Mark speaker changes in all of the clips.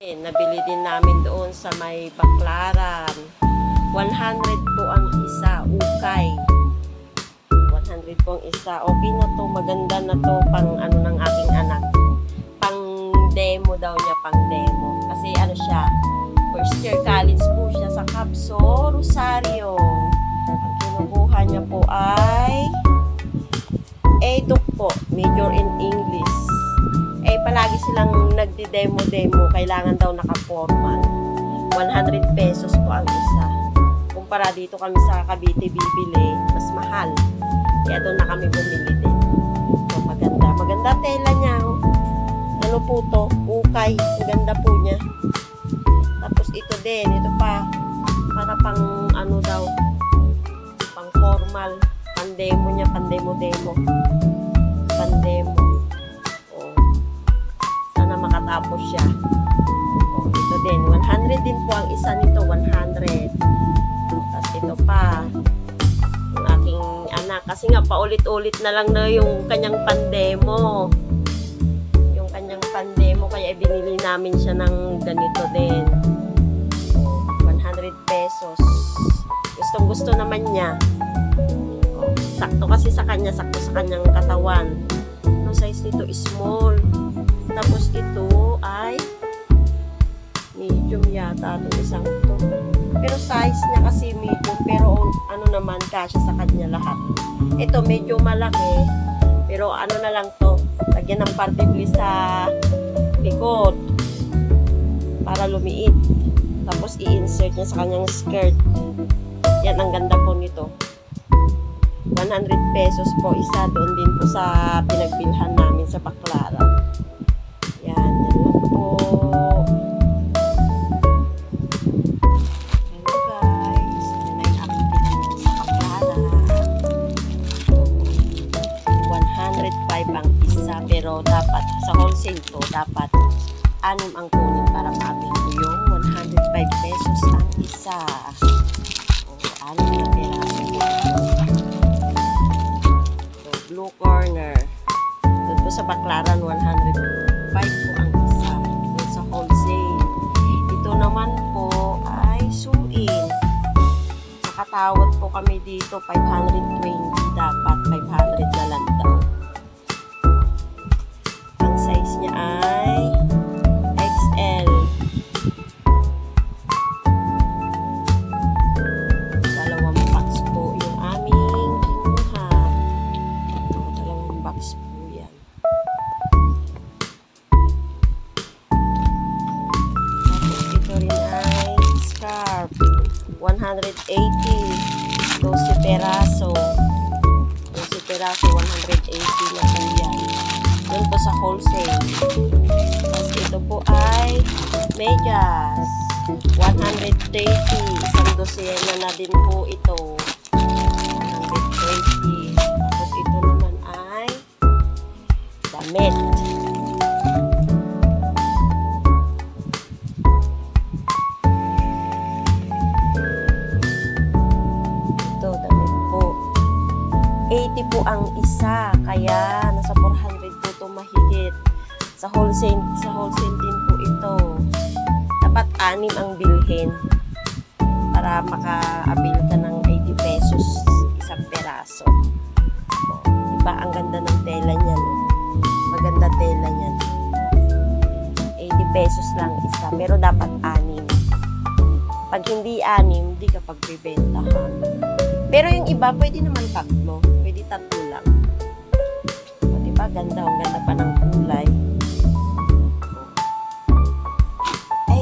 Speaker 1: Nabili din namin doon sa may Baclaran. 100 po ang isa, ukay. 100 po ang isa. Okay na to, maganda na to pang ano ng aking anak. Pang demo daw niya, pang demo. Kasi ano siya, first year college po siya sa Capso, Rosario. Ang kinukuha niya po ay EDUC po, major in English. Palagi silang nagdi-demo-demo, kailangan daw naka-formal. 100 pesos po ang isa. Kumpara dito kami sa Cavite bibili, mas mahal. Kaya doon na kami bumili din. So, maganda. Maganda tela niya. Oh. Ano po to? Ukay. Ang ganda po niya. Tapos ito din. Ito pa. Para pang ano daw. Pang formal. Pandemo niya. Pandemo-demo. Pandemo. Makatapos siya. O, ito din. 100 din po ang isa nito. 100. Tapos ito pa. Yung aking anak. Kasi nga paulit-ulit na lang na yung kanyang pandemo. Yung kanyang pandemo. Kaya binili namin siya ng ganito din. O, 100 pesos. Gustong gusto naman niya. O, sakto kasi sa kanya. Sakto sa kanyang katawan. Ang size nito is small. Tapos ito ay medium yata itong isang ito. Pero size niya kasi medium. Pero ano naman, kasya sa kanya lahat. Ito medyo malaki. Pero ano na lang to. Lagyan ng particle sa likod. Para lumiit. Tapos i-insert niya sa kanyang skirt. Yan ang ganda po nito. 100 pesos po isa. Doon din po sa pinagbilhan namin sa Baclaran. Yan lang po. Hello guys. Yan ay aking pinagbilhan sa Baclaran. 105 ang isa. Pero dapat, sa wholesale to, dapat 6 ang kunin para maabot ko yung 105 pesos ang isa. O, 6 na peraso. So, blue corner. Doon po sa Baclaran, 105 po ang isa. Doon sa wholesale. Ito naman po ay suin. Nakatawad po kami dito, 520. Dapat 500 na lang daw. Ang size niya ay XL. Dalawang box po yung aming kinuha. Dalawang box po yan. Tapos ito rin ay scarf. 180. 12 peraso. 12 peraso, 180 na po yan. Doon po sa wholesale. Tapos ito po ay medyas. 130. Isang dosena na din po ito. 120. Tapos ito naman ay damit. Ito, damit po. 80 po ang isa. Kaya nasa 400 po ito mahigit. Sa wholesale din po ito. Dapat 6 ang bilhin para maka-avail ka ng 80 pesos isang peraso. O, diba? Ang ganda ng tela niyan. Maganda tela niyan. 80 pesos lang isa. Pero dapat 6. Pag hindi 6, hindi ka pagbibentahan. Pero yung iba, pwede naman 3. Pwede 3 lang. O, diba? Ganda. Ang ganda pa ng kulay.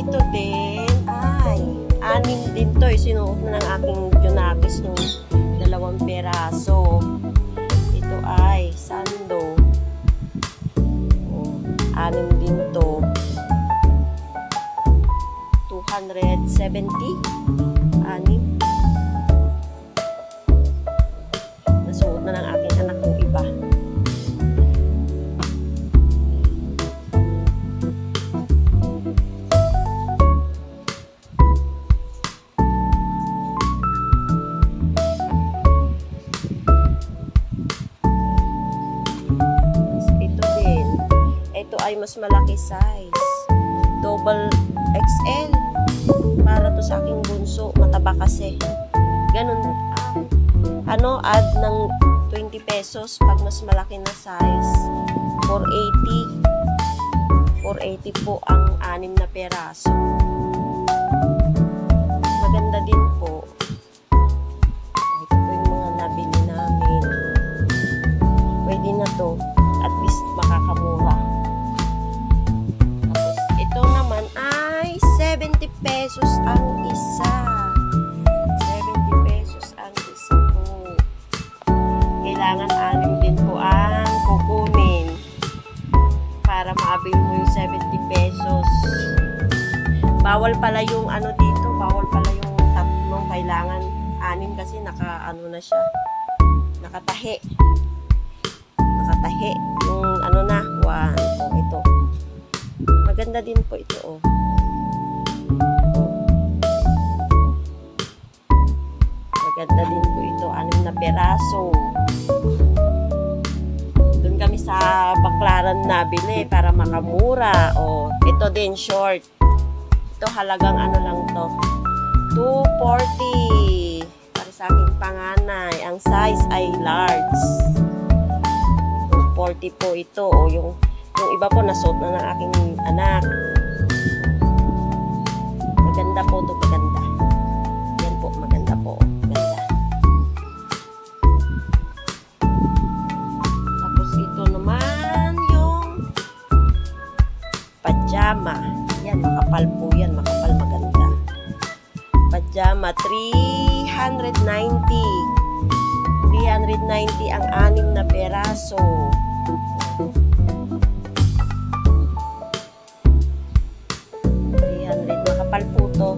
Speaker 1: Ito din ay 6 din to. Sinuot na ng aking Junakis yung 2 peraso. Ito ay sando. O, 6 din to. 270. 6. Nasuot na ng aking anak yung iba. Ito ay mas malaki size. double XL. Para to sa aking bunso. Mataba kasi. Ganun. Add ng 20 pesos pag mas malaki na size. 480. 480 po ang 6 na peraso. Maganda din po. Ito po yung mga nabili namin. Pwede na to. At least makakamura. Tapos ito naman ay 70 pesos ang isa. 70 pesos ang isa po. Kailangan 6 din po ang kukunin para maabil mo yung 70 pesos. Bawal pala yung dito, bawal pala yung tatlong, kailangan 6 kasi na siya. Nakatahi. Yung na, 1. Ito. Maganda din po ito, Maganda din po ito, 6 na peraso. Doon kami sa Baklaran nabili para makamura. Ito din, short. Ito halagang lang to. 240. Para sa aking panganay. Ang size ay large. 240 po ito. Yung iba po nasuot na ng aking anak. Maganda po ito, maganda. Yan po, maganda po. Maganda. Tapos ito naman yung pajama. Yan, makapal po yan. Makapal, maganda. Pajama, 390. 390 ang 6 na peraso. Makapal po to.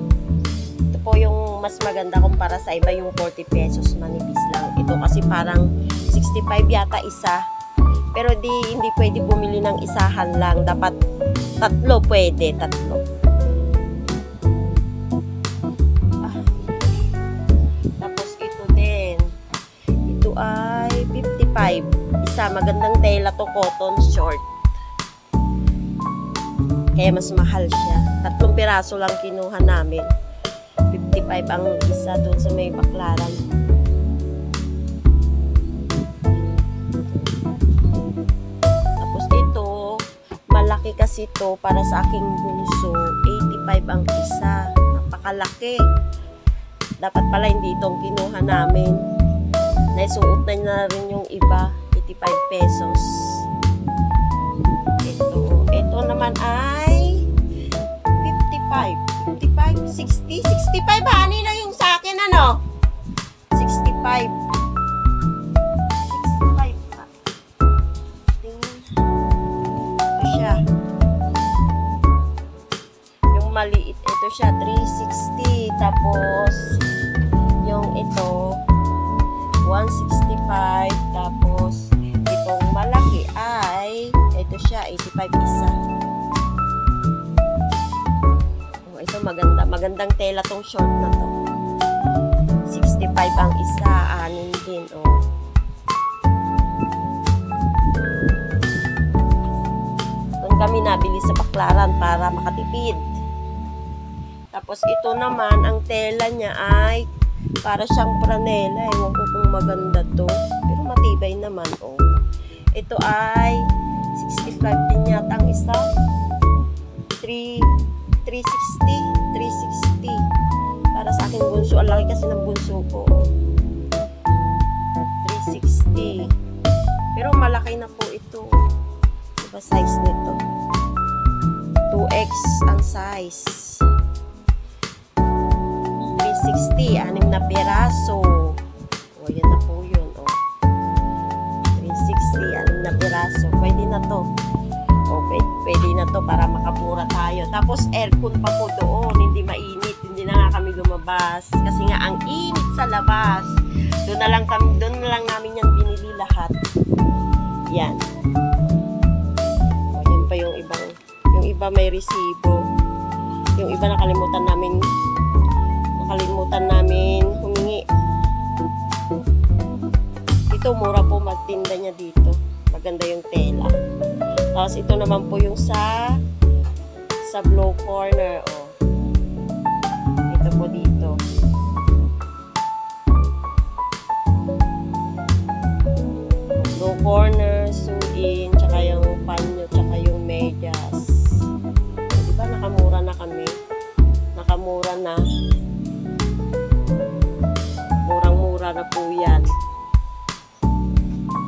Speaker 1: Ito po yung mas maganda kumpara sa iba, yung 40 pesos manipis lang. Ito kasi parang 65 yata isa. Pero hindi pwede bumili ng isahan lang. Dapat tatlo pwede, tatlo. Tapos ito din. Ito ay 55. Isa, magandang tela to, cotton short. Kaya mas mahal siya. 3 piraso lang kinuha namin. 55 ang isa doon sa may Baklaran. Tapos ito, malaki kasi to para sa aking bunso. 85 ang isa. Napakalaki. Dapat pala hindi itong kinuha namin. Naisuot na rin yung iba. 85 pesos. Ito naman ay 55, 60, 65 honey na yung sa akin 65. 65. Ito siya. Yung maliit, ito siya 360. Tapos yung ito 165. Tapos itong malaki ay ito siya 85 isa. Ito magandang tela tong short na to. 65 ang isa, 6 din Doon kami nabili sa Baklaran para makatipid. Tapos ito naman, ang tela niya ay para siyang franela. Ewan ko kung maganda to, pero matibay naman Ito ay 65 din yata ang isa. 360 para sa aking bunso. Ang laki kasi ng bunso ko. 360. Pero malaki na po ito. Diba size nito? 2X ang size. 360. 6 na piraso. Yan na po yun. 360. 6 na piraso. Pwede na to. Pwede na to para makapura tayo. Tapos aircon pa po doon, hindi mainit, hindi na nga kami lumabas kasi nga ang init sa labas. Doon na lang namin yan binili lahat. Yan. Yan pa yung iba may resibo. Yung iba nakalimutan namin humingi. Dito mura po magtinda niya dito. Maganda yung tela. Tapos ito naman po yung sa sa Blue Corner, oh. Ito po dito. Blue Corner, suin, tsaka yung panyo, tsaka yung medyas. Diba nakamura na kami? Nakamura na. Murang-mura na po yan.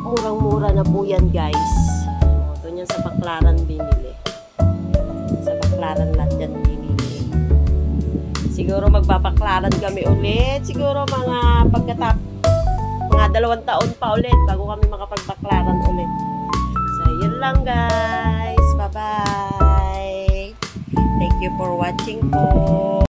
Speaker 1: Murang-mura na po yan, guys. Doon yan sa Baclaran binili. Sa Baclaran lahat yan binili. Siguro magbabaklaran kami ulit. Siguro mga mga 2 taon pa ulit bago kami makapagbaklaran ulit. So, yun lang, guys. Bye-bye. Thank you for watching po.